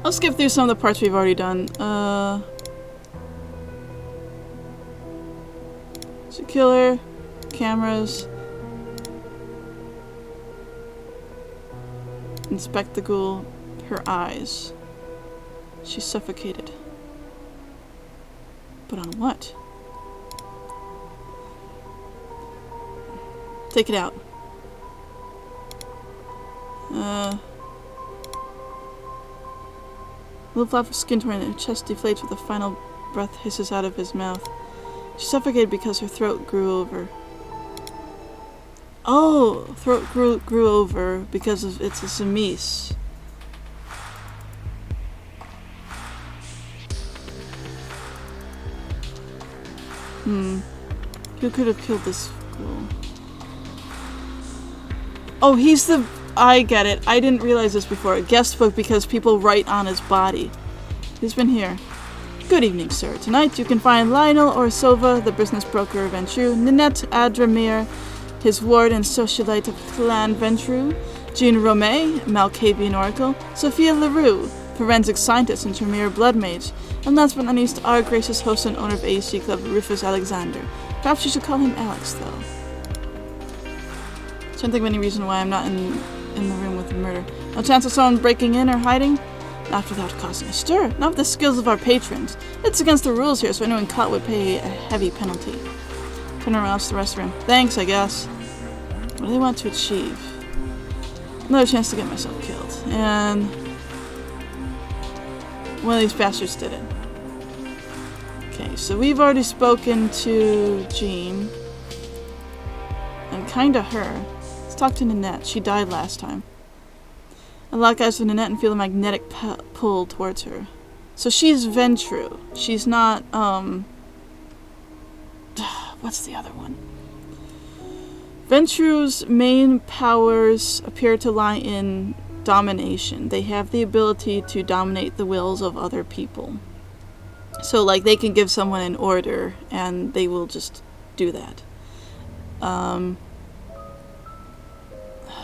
I'll skip through some of the parts we've already done. Killer, cameras, inspect the ghoul, her eyes. She's suffocated. But on what? Take it out. Little flap of skin torn and her chest deflates with a final breath hisses out of his mouth. She suffocated because her throat grew over. Oh! Throat grew over because of it's a Zemise. Who could have killed this girl? Oh, he's the... I get it. I didn't realize this before. Guest book because people write on his body. Who's been here? Good evening, sir. Tonight you can find Lionel Orsova, the business broker of Ventru, Ninette Adramir, his ward and socialite of Clan Ventru, Jean Romay, Malkavian Oracle, Sophia LaRue, forensic scientist and Tremere blood mage, and last but not least, our gracious host and owner of AEC Club, Rufus Alexander. Perhaps you should call him Alex, though. Can't think of any reason why I'm not in the room with the murder. No chance of someone breaking in or hiding? Not without causing a stir. Not with the skills of our patrons. It's against the rules here, so anyone caught would pay a heavy penalty. Turn around to the rest of the room. Thanks, I guess. What do they want to achieve? Another chance to get myself killed. And one of these bastards did it. Okay, so we've already spoken to Jean. And kinda her. Let's talk to Ninette. She died last time. I lock eyes with Ninette and feel a magnetic pull towards her. So she's Ventru. She's not, what's the other one? Ventru's main powers appear to lie in domination. They have the ability to dominate the wills of other people. So, like, they can give someone an order, and they will just do that.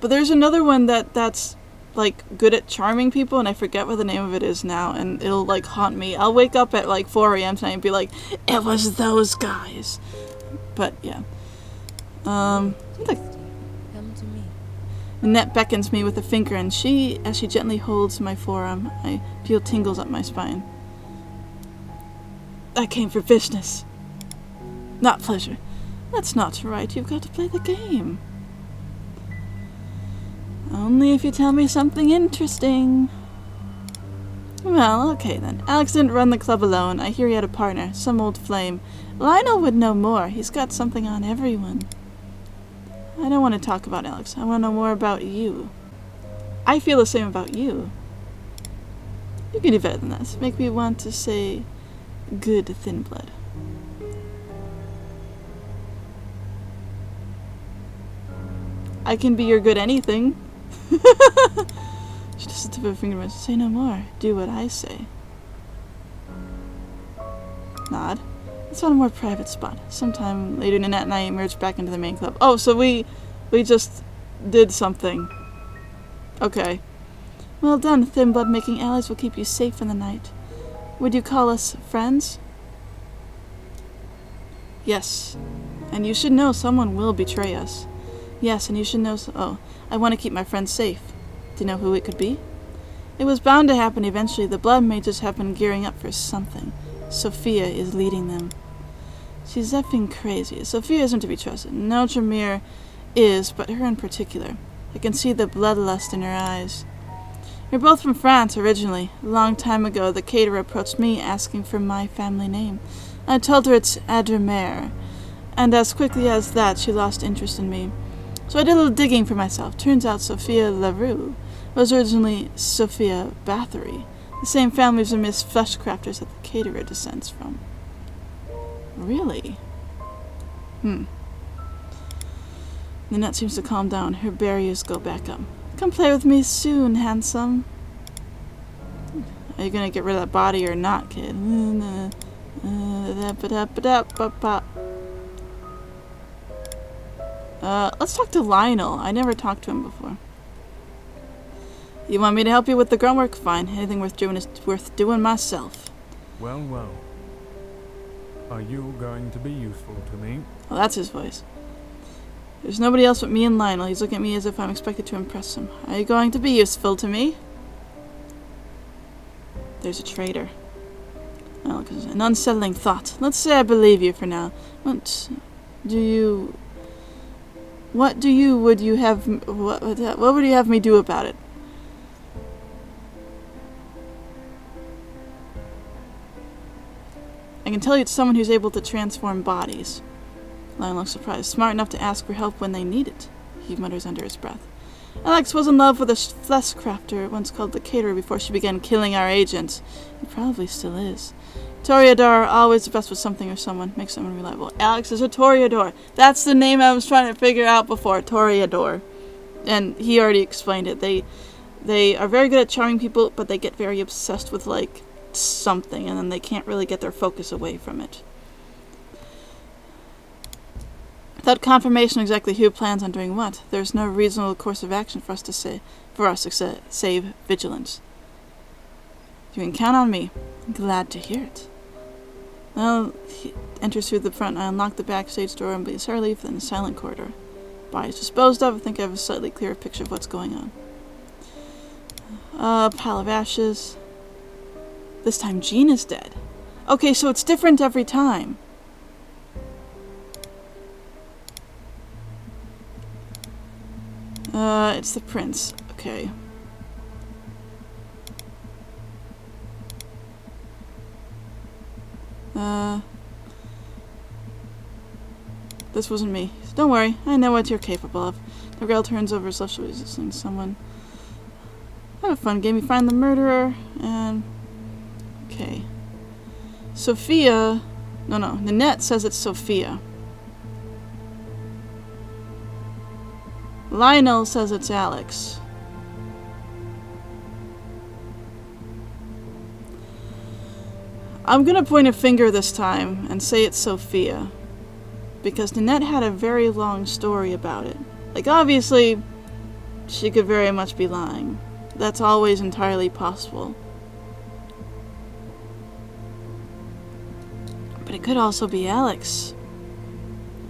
But there's another one that's like good at charming people, and I forget what the name of it is now, and it'll like haunt me. I'll wake up at like 4 a.m. tonight and be like, it was those guys. But yeah. Come to me. Ninette beckons me with a finger, and as she gently holds my forearm, I feel tingles up my spine. I came for business, not pleasure. That's not right. You've got to play the game. Only if you tell me something interesting. Well, okay then. Alex didn't run the club alone. I hear he had a partner, some old flame. Lionel would know more. He's got something on everyone. I don't want to talk about Alex. I want to know more about you. I feel the same about you. You can do better than this. Make me want to say good thin blood. I can be your good anything. She doesn't tip her finger. Say no more. Do what I say. Nod. Let's find a more private spot. Sometime later, Ninette and I emerged back into the main club. Oh, so we just did something. Okay. Well done. Thin blood making allies will keep you safe in the night. Would you call us friends? Yes. And you should know someone will betray us. Yes, and you should know oh, I want to keep my friends safe. Do you know who it could be? It was bound to happen eventually. The blood mages have been gearing up for something. Sophia is leading them. She's effing crazy. Sophia isn't to be trusted. No, Tremere is, but her in particular. I can see the bloodlust in her eyes. We're both from France originally. A long time ago, the caterer approached me asking for my family name. I told her it's Adramere, and as quickly as that, she lost interest in me. So I did a little digging for myself. Turns out Sophia LaRue was originally Sophia Bathory, the same family as the Miss Fleshcrafters that the caterer descends from. Really? Ninette seems to calm down. Her barriers go back up. Come play with me soon, handsome. Are you gonna get rid of that body or not, kid? Let's talk to Lionel. I never talked to him before. You want me to help you with the groundwork? Fine. Anything worth doing is worth doing myself. Well, well. Are you going to be useful to me? Well, that's his voice. There's nobody else but me and Lionel. He's looking at me as if I'm expected to impress him. Are you going to be useful to me? There's a traitor. Oh, an unsettling thought. Let's say I believe you for now. What would you have me do about it? I can tell you it's someone who's able to transform bodies. Lion looks surprised. Smart enough to ask for help when they need it, he mutters under his breath. Alex was in love with a flesh crafter, once called the Caterer, before she began killing our agents. He probably still is. Toreador, always the best with something or someone. Makes someone reliable. Alex is a Toreador. That's the name I was trying to figure out before. Toreador. And he already explained it. They are very good at charming people, but they get very obsessed with, like, something, and then they can't really get their focus away from it. Without confirmation exactly who plans on doing what, there's no reasonable course of action for us to save vigilance. You can count on me. I'm glad to hear it. Well, he enters through the front. I unlock the backstage door and leaves her leave in the silent corridor. Body's disposed of. I think I have a slightly clearer picture of what's going on. Pile of ashes. This time Jean is dead. Okay, so it's different every time. It's the prince. Okay. This wasn't me. Don't worry, I know what you're capable of. The girl turns over herself, she's listening to someone. Have a fun game. You find the murderer, and... Okay. Sophia... No, Nanette says it's Sophia. Lionel says it's Alex. I'm gonna point a finger this time and say it's Sophia. Because Nanette had a very long story about it. Like, obviously, she could very much be lying. That's always entirely possible. But it could also be Alex.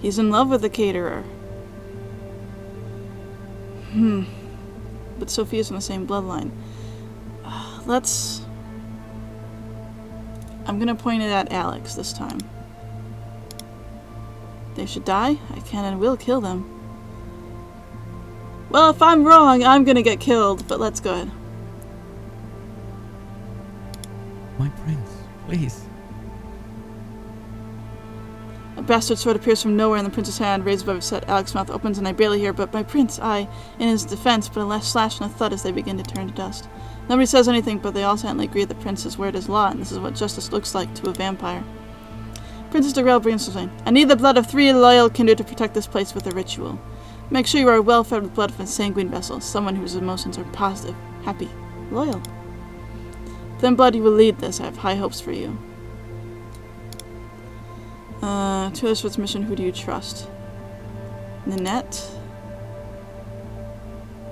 He's in love with the Caterer. But Sophia's in the same bloodline. I'm gonna point it at Alex this time. They should die? I can and will kill them. Well, if I'm wrong, I'm gonna get killed, but let's go ahead. My prince, please. A bastard sword appears from nowhere in the prince's hand, raised above his head. Alex's mouth opens and I barely hear, but my prince, in his defense, but a slash and a thud as they begin to turn to dust. Nobody says anything, but they all silently agree that the prince's word is law, and this is what justice looks like to a vampire. Princess Darrell brings to I need the blood of 3 loyal kindred to protect this place with a ritual. Make sure you are well fed with blood of a sanguine vessel, someone whose emotions are positive, happy, loyal. Then blood you will lead this. I have high hopes for you. To this with mission, who do you trust? Nanette?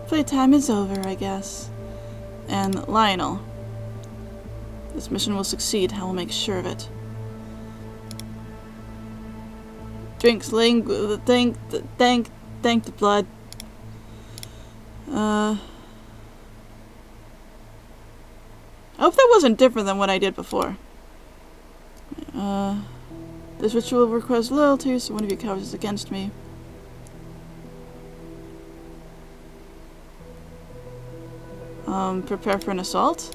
Playtime is over, I guess. And Lionel. This mission will succeed. I will make sure of it. Drinks, thank the blood. I hope that wasn't different than what I did before. This ritual requires loyalty, so one of you cowards is against me. Prepare for an assault?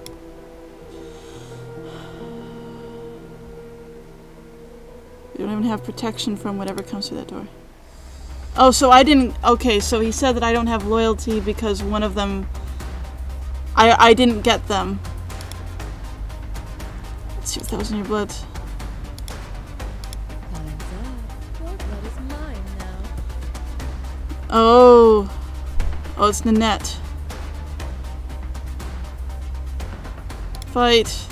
We don't even have protection from whatever comes through that door. Oh, so I didn't... Okay, so he said that I don't have loyalty because one of them... I didn't get them. Let's see if that was in your blood. Your blood is mine now. Oh. Oh, it's Nanette. Fight.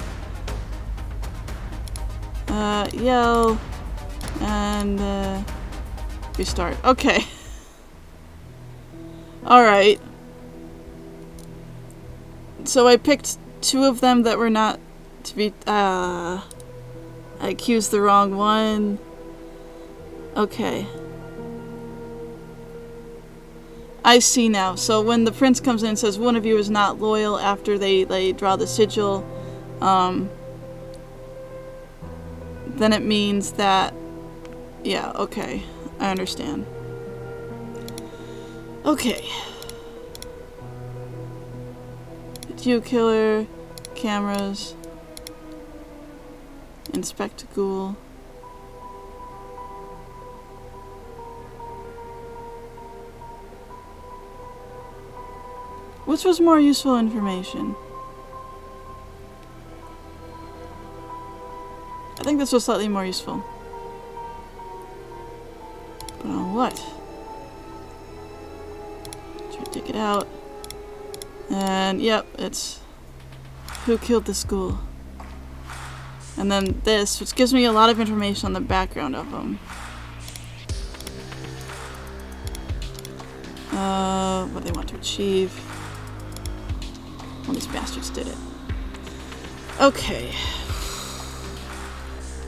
Yell. And, restart. Okay. Alright. So I picked two of them that were not to be, I accused the wrong one. Okay. I see now. So when the prince comes in and says one of you is not loyal after they draw the sigil, then it means that, yeah, okay. I understand. Okay. You killer, cameras, inspect ghoul. Which was more useful information? I think this was slightly more useful. But on what? Try to take it out. And yep, it's who killed the school. And then this, which gives me a lot of information on the background of them. What they want to achieve. All these bastards did it. Okay.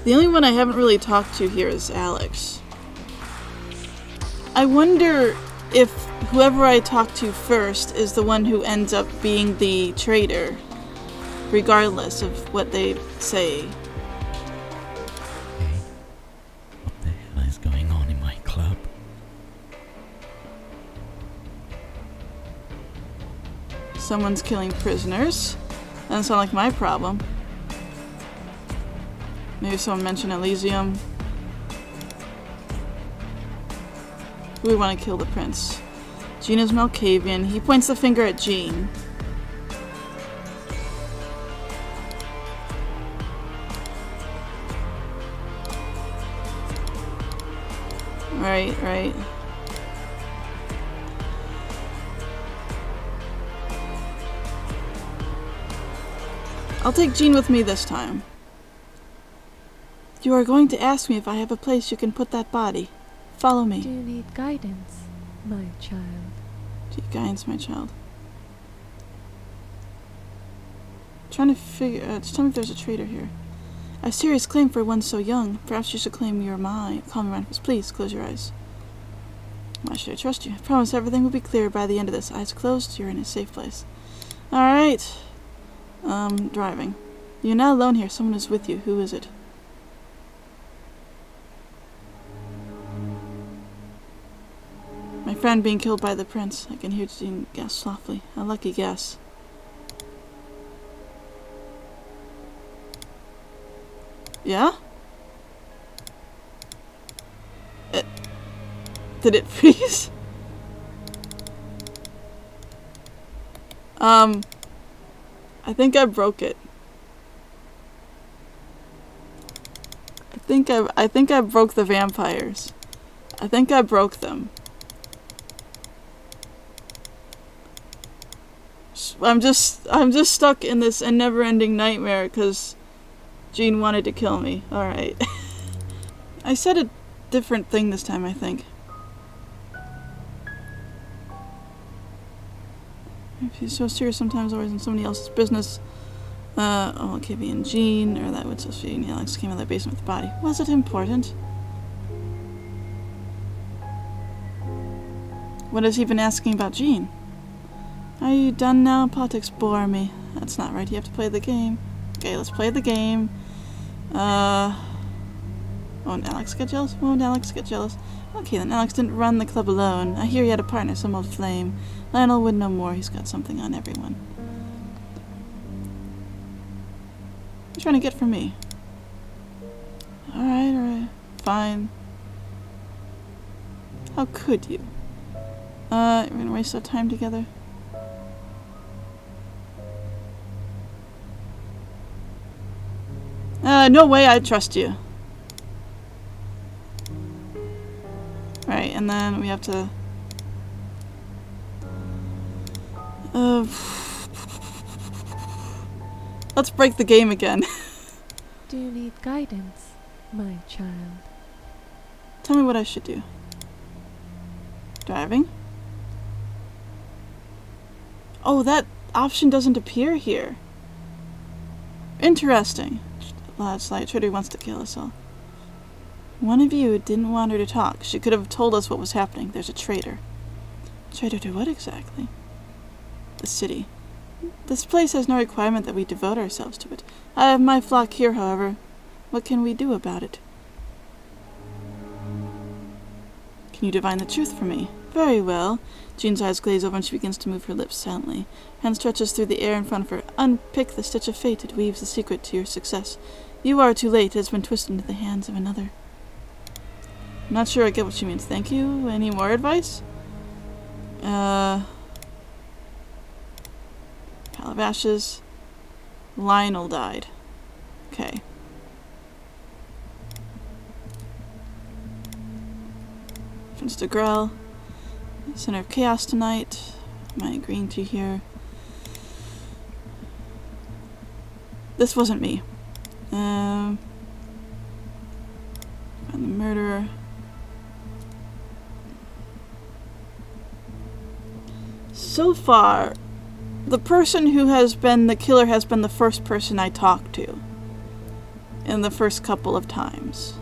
The only one I haven't really talked to here is Alex. I wonder if whoever I talk to first is the one who ends up being the traitor, regardless of what they say. Hey, what the hell is going on in my club? Someone's killing prisoners. Doesn't sound like my problem. Maybe someone mentioned Elysium. We want to kill the prince. Jean is Malkavian. He points the finger at Jean. Right. I'll take Jean with me this time. You are going to ask me if I have a place you can put that body. Follow me. Do you need guidance, my child? Do you guidance, my child? Trying to figure. Just tell me if there's a traitor here. I have a serious claim for one so young. Perhaps you should claim you're mine. Call me mine. Please close your eyes. Why should I trust you? I promise everything will be clear by the end of this. Eyes closed. You're in a safe place. All right. Driving. You're not alone here. Someone is with you. Who is it? My friend being killed by the prince. I can hear Jean gasp softly. A lucky guess. Yeah? Did it freeze? I think I broke it. I think I broke the vampires. I think I broke them. I'm just stuck in this never-ending nightmare because Jean wanted to kill me. All right. I said a different thing this time, I think. If he's so serious sometimes, always in somebody else's business. Okay, being Jean, or that would just be Alex came out of the basement with the body. Was it important? What has he been asking about Jean? Are you done now? Politics bore me. That's not right. You have to play the game. Okay, let's play the game. Won't Alex get jealous? Won't Alex get jealous? Okay, then Alex didn't run the club alone. I hear he had a partner, some old flame. Lionel would know more. He's got something on everyone. What are you trying to get from me? Alright. Fine. How could you? We're gonna waste our time together. No way I trust you. Right, and then we have to... let's break the game again. Do you need guidance, my child? Tell me what I should do. Driving? Oh, that... option doesn't appear here. Interesting. Sly traitor wants to kill us all. One of you didn't want her to talk. She could have told us what was happening. There's a traitor. Traitor to what exactly? The city. This place has no requirement that we devote ourselves to it. I have my flock here, however. What can we do about it? Can you divine the truth for me? Very well. Jean's eyes glaze over and she begins to move her lips silently. Hand stretches through the air in front of her. Unpick the stitch of fate. It weaves the secret to your success. You are too late. It has been twisted into the hands of another. I'm not sure I get what she means. Thank you. Any more advice? Pile of ashes. Lionel died. Okay. Prince de Grell. Center of Chaos tonight. Am I agreeing to here? This wasn't me. Find the murderer. So far, the person who has been the killer has been the first person I talked to in the first couple of times.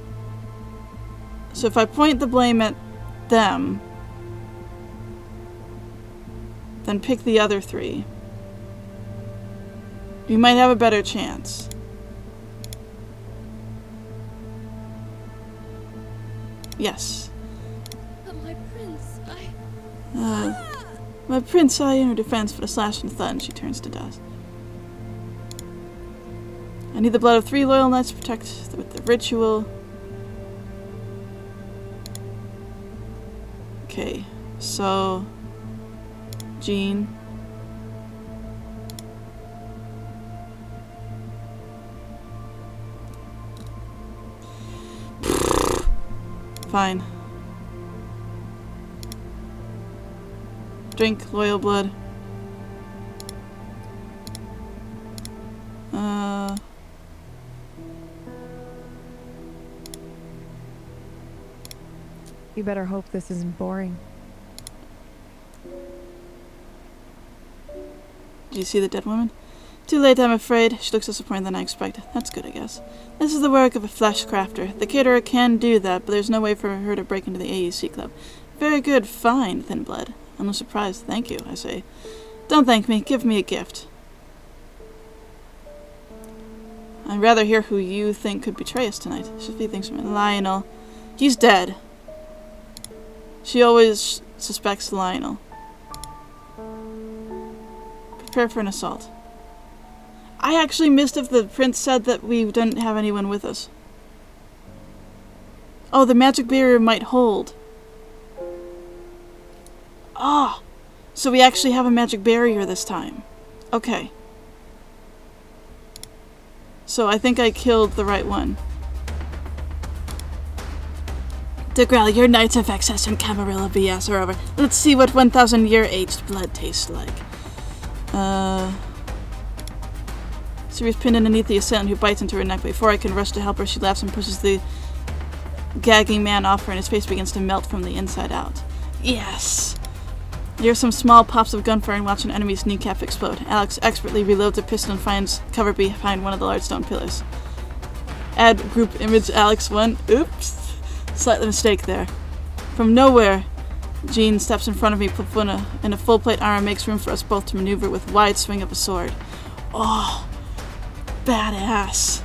So if I point the blame at them, then pick the other three, you might have a better chance. Yes. But my prince, My prince, I in her defense for the slash and thud, and she turns to dust. I need the blood of 3 loyal knights to protect with the ritual. Okay, so Jean. Fine. Drink loyal blood. You better hope this isn't boring. Do you see the dead woman? Too late, I'm afraid. She looks disappointed than I expected. That's good, I guess. This is the work of a flesh crafter. The caterer can do that, but there's no way for her to break into the AUC club. Very good, fine, Thin Blood. I'm no surprised. Thank you, I say. Don't thank me. Give me a gift. I'd rather hear who you think could betray us tonight. Shiffy thinks from Lionel. He's dead. She always suspects Lionel. Prepare for an assault. I actually missed if the prince said that we didn't have anyone with us. Oh, the magic barrier might hold. Ah, so we actually have a magic barrier this time. Okay. So I think I killed the right one. De Grell, your nights of excess and Camarilla BS are over. Let's see what 1,000-year aged blood tastes like. Sirius pinned underneath the assailant who bites into her neck. Before I can rush to help her, she laughs and pushes the gagging man off her, and his face begins to melt from the inside out. Yes! Hear some small pops of gunfire and watch an enemy's kneecap explode. Alex expertly reloads a pistol and finds cover behind one of the large stone pillars. Add group image Alex 1. Oops! Slight mistake there. From nowhere, Jean steps in front of me in a full plate armor and makes room for us both to maneuver with wide swing of a sword. Oh, badass.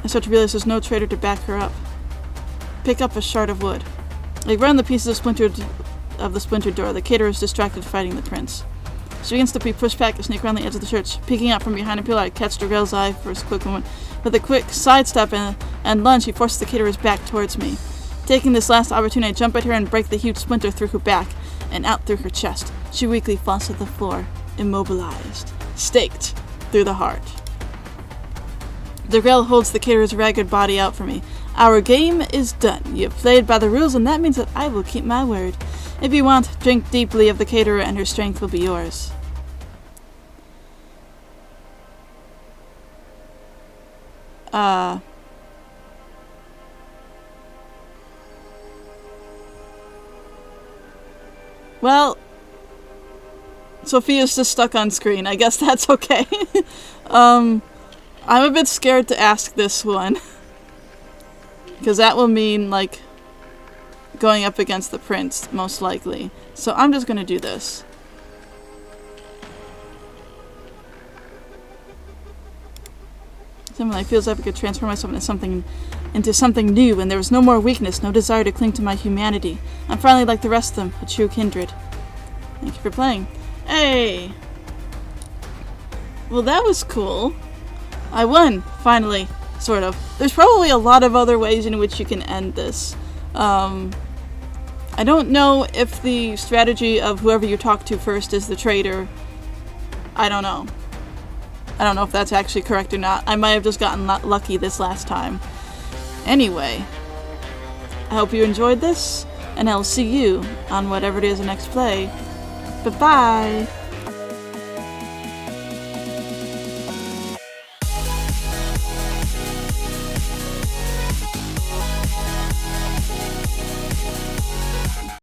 I start to realize there's no traitor to back her up. Pick up a shard of wood. I run the pieces of the splintered door. The caterer is distracted fighting the prince. She begins to be pushed back and sneak around the edge of the church. Peeking out from behind a pillar, I catch Durell's eye for a quick moment. With a quick sidestep and lunge, he forces the caterer's back towards me. Taking this last opportunity, I jump at her and break the huge splinter through her back and out through her chest. She weakly falls to the floor, immobilized, staked through the heart. Durell holds the caterer's ragged body out for me. Our game is done. You have played by the rules, and that means that I will keep my word. If you want, drink deeply of the caterer, and her strength will be yours. Well, Sophia's just stuck on screen. I guess that's okay. I'm a bit scared to ask this one. Because that will mean, like, going up against the prince, most likely. So I'm just gonna do this. Someone like feels like I could transform myself into something new, and there was no more weakness, no desire to cling to my humanity. I'm finally like the rest of them, a true kindred. Thank you for playing. Hey! Well, that was cool. I won, finally. Sort of. There's probably a lot of other ways in which you can end this. I don't know if the strategy of whoever you talk to first is the traitor. I don't know. I don't know if that's actually correct or not. I might have just gotten lucky this last time. Anyway, I hope you enjoyed this, and I'll see you on whatever it is the next play. Bye-bye!